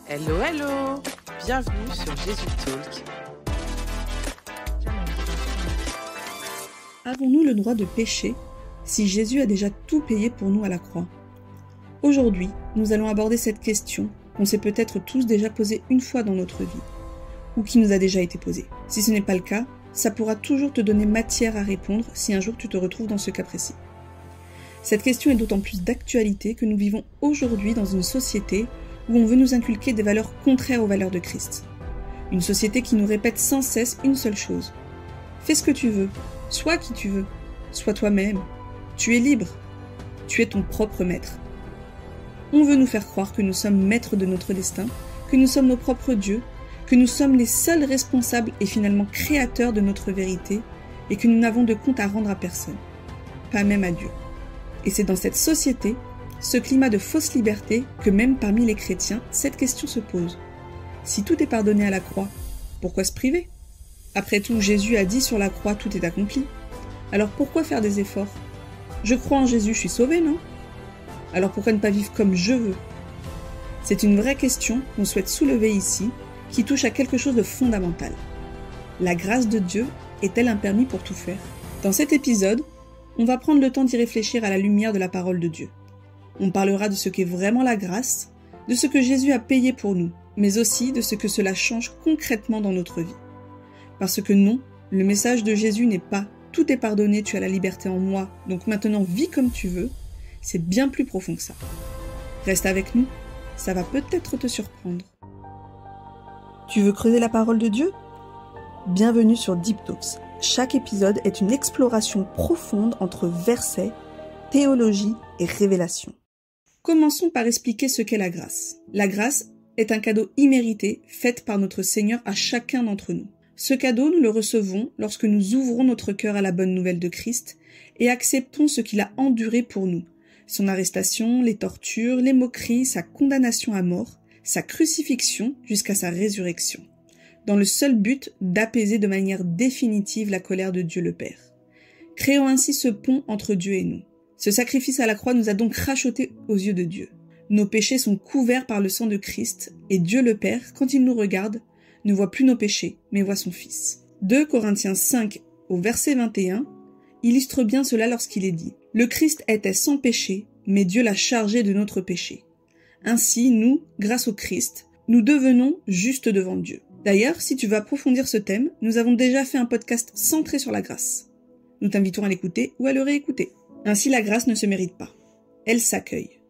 Hello, hello! Bienvenue sur Jésus Talk. Avons-nous le droit de pécher si Jésus a déjà tout payé pour nous à la croix? Aujourd'hui, nous allons aborder cette question qu'on s'est peut-être tous déjà posée une fois dans notre vie, ou qui nous a déjà été posée. Si ce n'est pas le cas, ça pourra toujours te donner matière à répondre si un jour tu te retrouves dans ce cas précis. Cette question est d'autant plus d'actualité que nous vivons aujourd'hui dans une société où on veut nous inculquer des valeurs contraires aux valeurs de Christ. Une société qui nous répète sans cesse une seule chose. Fais ce que tu veux, sois qui tu veux, sois toi-même. Tu es libre, tu es ton propre maître. On veut nous faire croire que nous sommes maîtres de notre destin, que nous sommes nos propres dieux, que nous sommes les seuls responsables et finalement créateurs de notre vérité et que nous n'avons de compte à rendre à personne, pas même à Dieu. Et c'est dans cette société, ce climat de fausse liberté, que même parmi les chrétiens, cette question se pose. Si tout est pardonné à la croix, pourquoi se priver? Après tout, Jésus a dit sur la croix, tout est accompli. Alors pourquoi faire des efforts? Je crois en Jésus, je suis sauvé, non? Alors pourquoi ne pas vivre comme je veux? C'est une vraie question qu'on souhaite soulever ici, qui touche à quelque chose de fondamental. La grâce de Dieu est-elle un permis pour tout faire? Dans cet épisode, on va prendre le temps d'y réfléchir à la lumière de la parole de Dieu. On parlera de ce qu'est vraiment la grâce, de ce que Jésus a payé pour nous, mais aussi de ce que cela change concrètement dans notre vie. Parce que non, le message de Jésus n'est pas « tout est pardonné, tu as la liberté en moi, donc maintenant vis comme tu veux », c'est bien plus profond que ça. Reste avec nous, ça va peut-être te surprendre. Tu veux creuser la parole de Dieu? Bienvenue sur Deep Talks. Chaque épisode est une exploration profonde entre versets, théologie et révélation. Commençons par expliquer ce qu'est la grâce. La grâce est un cadeau immérité fait par notre Seigneur à chacun d'entre nous. Ce cadeau, nous le recevons lorsque nous ouvrons notre cœur à la bonne nouvelle de Christ et acceptons ce qu'il a enduré pour nous. Son arrestation, les tortures, les moqueries, sa condamnation à mort, sa crucifixion jusqu'à sa résurrection, dans le seul but d'apaiser de manière définitive la colère de Dieu le Père. Créons ainsi ce pont entre Dieu et nous. Ce sacrifice à la croix nous a donc rachetés aux yeux de Dieu. Nos péchés sont couverts par le sang de Christ, et Dieu le Père, quand il nous regarde, ne voit plus nos péchés, mais voit son Fils. 2 Corinthiens 5, au verset 21, illustre bien cela lorsqu'il est dit « Le Christ était sans péché, mais Dieu l'a chargé de notre péché. Ainsi, nous, grâce au Christ, nous devenons justes devant Dieu. » D'ailleurs, si tu veux approfondir ce thème, nous avons déjà fait un podcast centré sur la grâce. Nous t'invitons à l'écouter ou à le réécouter. Ainsi, la grâce ne se mérite pas. Elle s'accueille.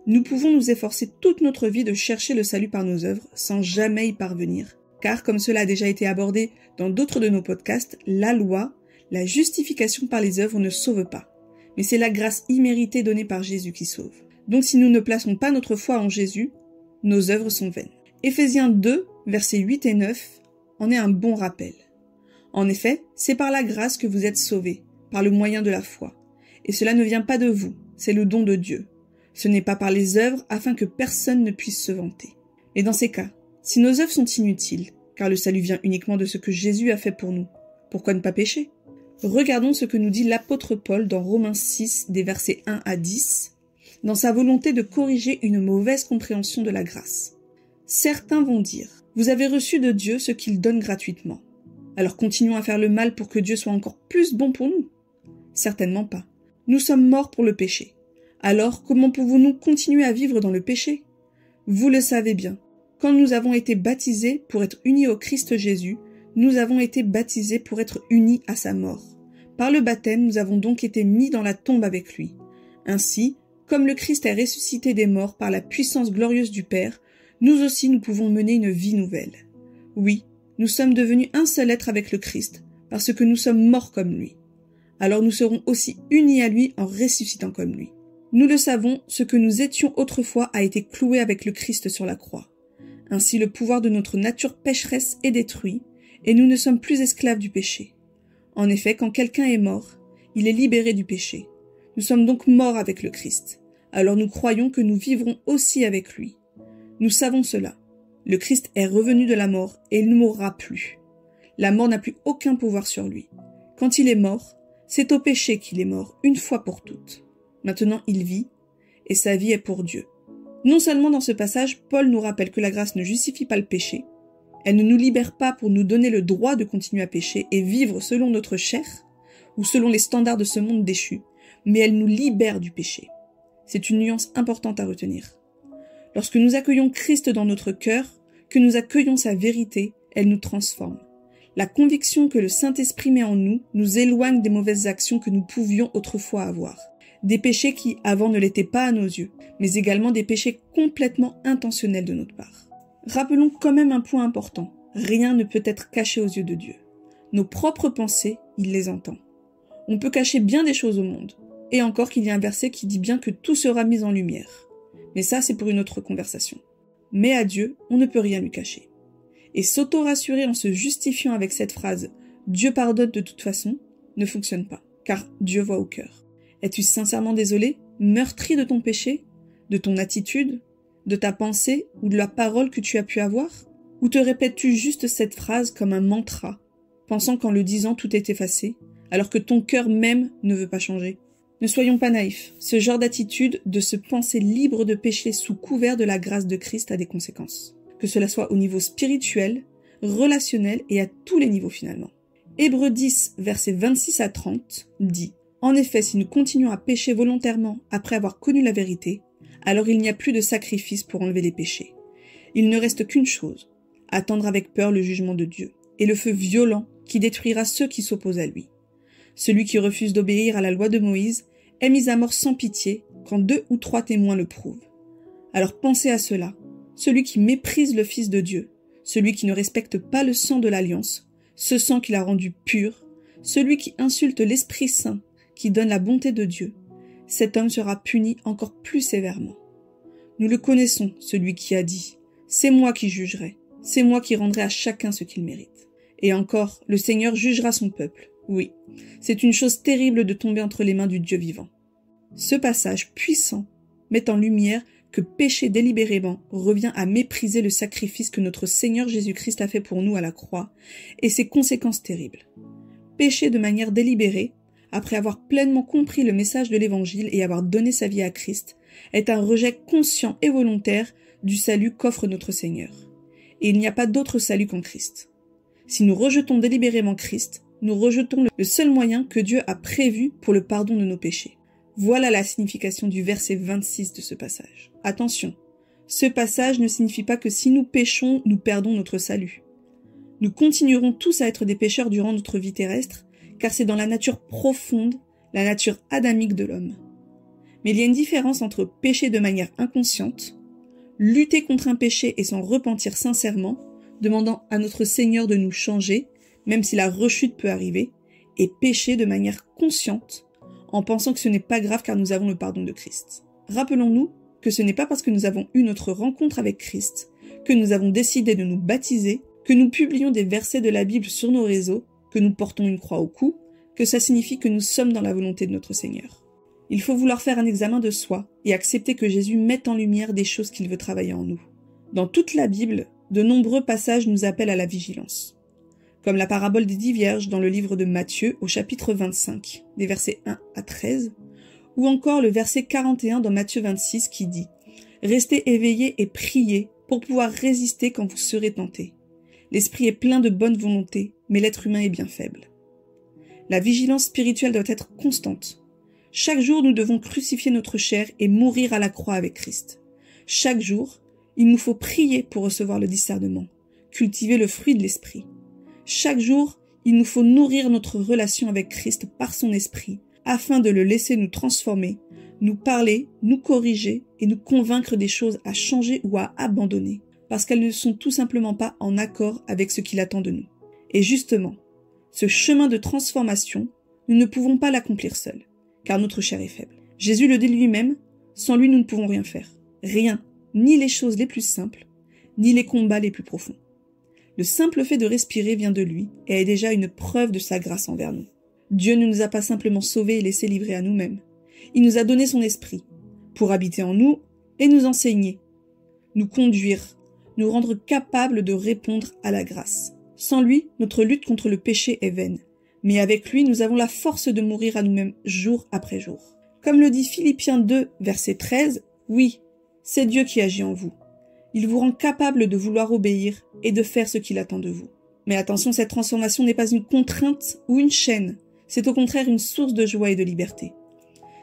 Nous pouvons nous efforcer toute notre vie de chercher le salut par nos œuvres sans jamais y parvenir. Car, comme cela a déjà été abordé dans d'autres de nos podcasts, la loi, la justification par les œuvres ne sauve pas. Mais c'est la grâce imméritée donnée par Jésus qui sauve. Donc si nous ne plaçons pas notre foi en Jésus, nos œuvres sont vaines. Éphésiens 2, versets 8 et 9, en est un bon rappel. En effet, c'est par la grâce que vous êtes sauvés, par le moyen de la foi. Et cela ne vient pas de vous, c'est le don de Dieu. Ce n'est pas par les œuvres afin que personne ne puisse se vanter. Et dans ces cas, si nos œuvres sont inutiles, car le salut vient uniquement de ce que Jésus a fait pour nous, pourquoi ne pas pécher? Regardons ce que nous dit l'apôtre Paul dans Romains 6, des versets 1 à 10, dans sa volonté de corriger une mauvaise compréhension de la grâce. Certains vont dire « Vous avez reçu de Dieu ce qu'il donne gratuitement. Alors continuons à faire le mal pour que Dieu soit encore plus bon pour nous ?» Certainement pas. Nous sommes morts pour le péché. Alors, comment pouvons-nous continuer à vivre dans le péché? Vous le savez bien. Quand nous avons été baptisés pour être unis au Christ Jésus, nous avons été baptisés pour être unis à sa mort. Par le baptême, nous avons donc été mis dans la tombe avec lui. Ainsi, comme le Christ est ressuscité des morts par la puissance glorieuse du Père, nous aussi nous pouvons mener une vie nouvelle. Oui, nous sommes devenus un seul être avec le Christ, parce que nous sommes morts comme lui. Alors nous serons aussi unis à lui en ressuscitant comme lui. Nous le savons, ce que nous étions autrefois a été cloué avec le Christ sur la croix. Ainsi le pouvoir de notre nature pécheresse est détruit, et nous ne sommes plus esclaves du péché. En effet, quand quelqu'un est mort, il est libéré du péché. Nous sommes donc morts avec le Christ. Alors nous croyons que nous vivrons aussi avec lui. Nous savons cela. Le Christ est revenu de la mort, et il ne mourra plus. La mort n'a plus aucun pouvoir sur lui. Quand il est mort, c'est au péché qu'il est mort, une fois pour toutes. Maintenant il vit, et sa vie est pour Dieu. Non seulement dans ce passage, Paul nous rappelle que la grâce ne justifie pas le péché, elle ne nous libère pas pour nous donner le droit de continuer à pécher et vivre selon notre chair, ou selon les standards de ce monde déchu, mais elle nous libère du péché. C'est une nuance importante à retenir. Lorsque nous accueillons Christ dans notre cœur, que nous accueillons sa vérité, elle nous transforme. La conviction que le Saint-Esprit met en nous nous éloigne des mauvaises actions que nous pouvions autrefois avoir. Des péchés qui, avant, ne l'étaient pas à nos yeux, mais également des péchés complètement intentionnels de notre part. Rappelons quand même un point important. Rien ne peut être caché aux yeux de Dieu. Nos propres pensées, il les entend. On peut cacher bien des choses au monde. Et encore qu'il y a un verset qui dit bien que tout sera mis en lumière. Mais ça, c'est pour une autre conversation. Mais à Dieu, on ne peut rien lui cacher. Et s'auto-rassurer en se justifiant avec cette phrase « Dieu pardonne de toute façon » ne fonctionne pas, car Dieu voit au cœur. Es-tu sincèrement désolé, meurtri de ton péché, de ton attitude, de ta pensée ou de la parole que tu as pu avoir? Ou te répètes-tu juste cette phrase comme un mantra, pensant qu'en le disant tout est effacé, alors que ton cœur même ne veut pas changer? Ne soyons pas naïfs, ce genre d'attitude, de se penser libre de péché sous couvert de la grâce de Christ a des conséquences. Que cela soit au niveau spirituel, relationnel et à tous les niveaux finalement. Hébreux 10, versets 26 à 30, dit « En effet, si nous continuons à pécher volontairement après avoir connu la vérité, alors il n'y a plus de sacrifice pour enlever les péchés. Il ne reste qu'une chose, attendre avec peur le jugement de Dieu, et le feu violent qui détruira ceux qui s'opposent à lui. Celui qui refuse d'obéir à la loi de Moïse est mis à mort sans pitié quand 2 ou 3 témoins le prouvent. Alors pensez à cela. Celui qui méprise le Fils de Dieu, celui qui ne respecte pas le sang de l'Alliance, ce sang qu'il a rendu pur, celui qui insulte l'Esprit Saint, qui donne la bonté de Dieu, cet homme sera puni encore plus sévèrement. Nous le connaissons, celui qui a dit « C'est moi qui jugerai, c'est moi qui rendrai à chacun ce qu'il mérite. » Et encore, le Seigneur jugera son peuple. Oui, c'est une chose terrible de tomber entre les mains du Dieu vivant. Ce passage puissant met en lumière que pécher délibérément revient à mépriser le sacrifice que notre Seigneur Jésus-Christ a fait pour nous à la croix et ses conséquences terribles. Pécher de manière délibérée, après avoir pleinement compris le message de l'Évangile et avoir donné sa vie à Christ, est un rejet conscient et volontaire du salut qu'offre notre Seigneur. Et il n'y a pas d'autre salut qu'en Christ. Si nous rejetons délibérément Christ, nous rejetons le seul moyen que Dieu a prévu pour le pardon de nos péchés. Voilà la signification du verset 26 de ce passage. Attention, ce passage ne signifie pas que si nous péchons, nous perdons notre salut. Nous continuerons tous à être des pécheurs durant notre vie terrestre, car c'est dans la nature profonde, la nature adamique de l'homme. Mais il y a une différence entre pécher de manière inconsciente, lutter contre un péché et s'en repentir sincèrement, demandant à notre Seigneur de nous changer, même si la rechute peut arriver, et pécher de manière consciente, en pensant que ce n'est pas grave car nous avons le pardon de Christ. Rappelons-nous que ce n'est pas parce que nous avons eu notre rencontre avec Christ, que nous avons décidé de nous baptiser, que nous publions des versets de la Bible sur nos réseaux, que nous portons une croix au cou, que ça signifie que nous sommes dans la volonté de notre Seigneur. Il faut vouloir faire un examen de soi et accepter que Jésus mette en lumière des choses qu'il veut travailler en nous. Dans toute la Bible, de nombreux passages nous appellent à la vigilance. Comme la parabole des 10 vierges dans le livre de Matthieu au chapitre 25, des versets 1 à 13, ou encore le verset 41 dans Matthieu 26 qui dit « Restez éveillés et priez pour pouvoir résister quand vous serez tentés. L'esprit est plein de bonne volonté, mais l'être humain est bien faible. » La vigilance spirituelle doit être constante. Chaque jour, nous devons crucifier notre chair et mourir à la croix avec Christ. Chaque jour, il nous faut prier pour recevoir le discernement, cultiver le fruit de l'esprit. Chaque jour, il nous faut nourrir notre relation avec Christ par son esprit, afin de le laisser nous transformer, nous parler, nous corriger et nous convaincre des choses à changer ou à abandonner, parce qu'elles ne sont tout simplement pas en accord avec ce qu'il attend de nous. Et justement, ce chemin de transformation, nous ne pouvons pas l'accomplir seuls, car notre chair est faible. Jésus le dit lui-même, sans lui nous ne pouvons rien faire. Rien, ni les choses les plus simples, ni les combats les plus profonds. Le simple fait de respirer vient de lui et est déjà une preuve de sa grâce envers nous. Dieu ne nous a pas simplement sauvés et laissés livrer à nous-mêmes. Il nous a donné son esprit pour habiter en nous et nous enseigner, nous conduire, nous rendre capables de répondre à la grâce. Sans lui, notre lutte contre le péché est vaine. Mais avec lui, nous avons la force de mourir à nous-mêmes jour après jour. Comme le dit Philippiens 2, verset 13, oui, C'est Dieu qui agit en vous. Il vous rend capable de vouloir obéir et de faire ce qu'il attend de vous. Mais attention, cette transformation n'est pas une contrainte ou une chaîne. C'est au contraire une source de joie et de liberté.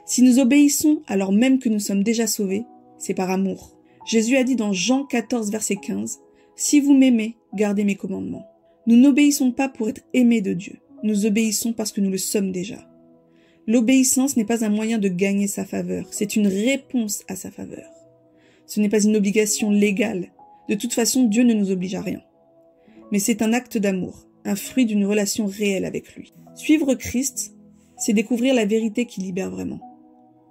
Si nous obéissons alors même que nous sommes déjà sauvés, c'est par amour. Jésus a dit dans Jean 14, verset 15, « Si vous m'aimez, gardez mes commandements. » Nous n'obéissons pas pour être aimés de Dieu. Nous obéissons parce que nous le sommes déjà. L'obéissance n'est pas un moyen de gagner sa faveur, c'est une réponse à sa faveur. Ce n'est pas une obligation légale. De toute façon, Dieu ne nous oblige à rien. Mais c'est un acte d'amour, un fruit d'une relation réelle avec lui. Suivre Christ, c'est découvrir la vérité qui libère vraiment.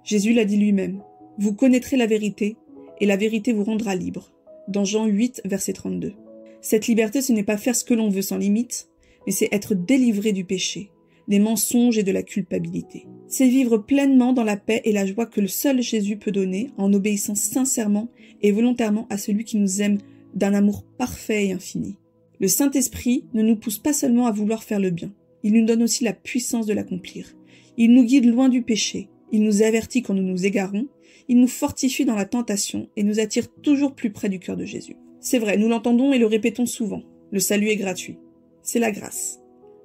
Jésus l'a dit lui-même, « Vous connaîtrez la vérité, et la vérité vous rendra libre. » Dans Jean 8, verset 32. Cette liberté, ce n'est pas faire ce que l'on veut sans limite, mais c'est être délivré du péché, des mensonges et de la culpabilité. C'est vivre pleinement dans la paix et la joie que le seul Jésus peut donner en obéissant sincèrement et volontairement à celui qui nous aime d'un amour parfait et infini. Le Saint-Esprit ne nous pousse pas seulement à vouloir faire le bien, il nous donne aussi la puissance de l'accomplir. Il nous guide loin du péché, il nous avertit quand nous nous égarons, il nous fortifie dans la tentation et nous attire toujours plus près du cœur de Jésus. C'est vrai, nous l'entendons et le répétons souvent, le salut est gratuit. C'est la grâce.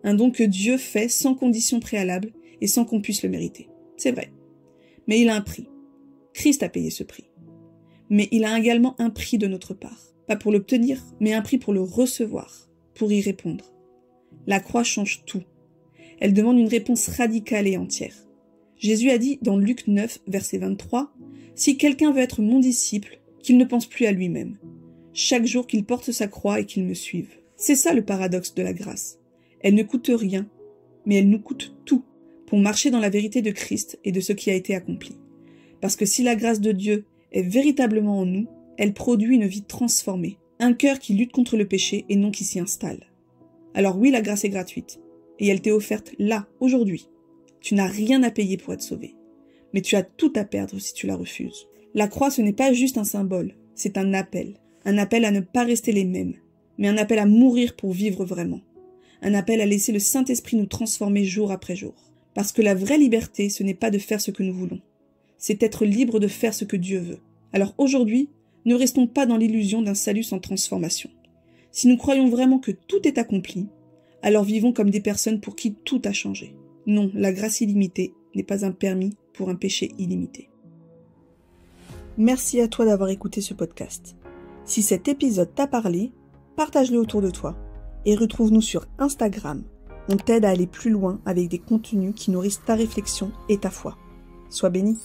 Un don que Dieu fait sans condition préalable et sans qu'on puisse le mériter. C'est vrai. Mais il a un prix. Christ a payé ce prix. Mais il a également un prix de notre part. Pas pour l'obtenir, mais un prix pour le recevoir, pour y répondre. La croix change tout. Elle demande une réponse radicale et entière. Jésus a dit dans Luc 9, verset 23, « Si quelqu'un veut être mon disciple, qu'il ne pense plus à lui-même. Chaque jour qu'il porte sa croix et qu'il me suive. » C'est ça le paradoxe de la grâce. Elle ne coûte rien, mais elle nous coûte tout pour marcher dans la vérité de Christ et de ce qui a été accompli. Parce que si la grâce de Dieu est véritablement en nous, elle produit une vie transformée, un cœur qui lutte contre le péché et non qui s'y installe. Alors oui, la grâce est gratuite, et elle t'est offerte là, aujourd'hui. Tu n'as rien à payer pour être sauvé, mais tu as tout à perdre si tu la refuses. La croix, ce n'est pas juste un symbole, c'est un appel à ne pas rester les mêmes, mais un appel à mourir pour vivre vraiment. Un appel à laisser le Saint-Esprit nous transformer jour après jour. Parce que la vraie liberté, ce n'est pas de faire ce que nous voulons. C'est être libre de faire ce que Dieu veut. Alors aujourd'hui, ne restons pas dans l'illusion d'un salut sans transformation. Si nous croyons vraiment que tout est accompli, alors vivons comme des personnes pour qui tout a changé. Non, la grâce illimitée n'est pas un permis pour un péché illimité. Merci à toi d'avoir écouté ce podcast. Si cet épisode t'a parlé, partage-le autour de toi et retrouve-nous sur Instagram. On t'aide à aller plus loin avec des contenus qui nourrissent ta réflexion et ta foi. Sois béni.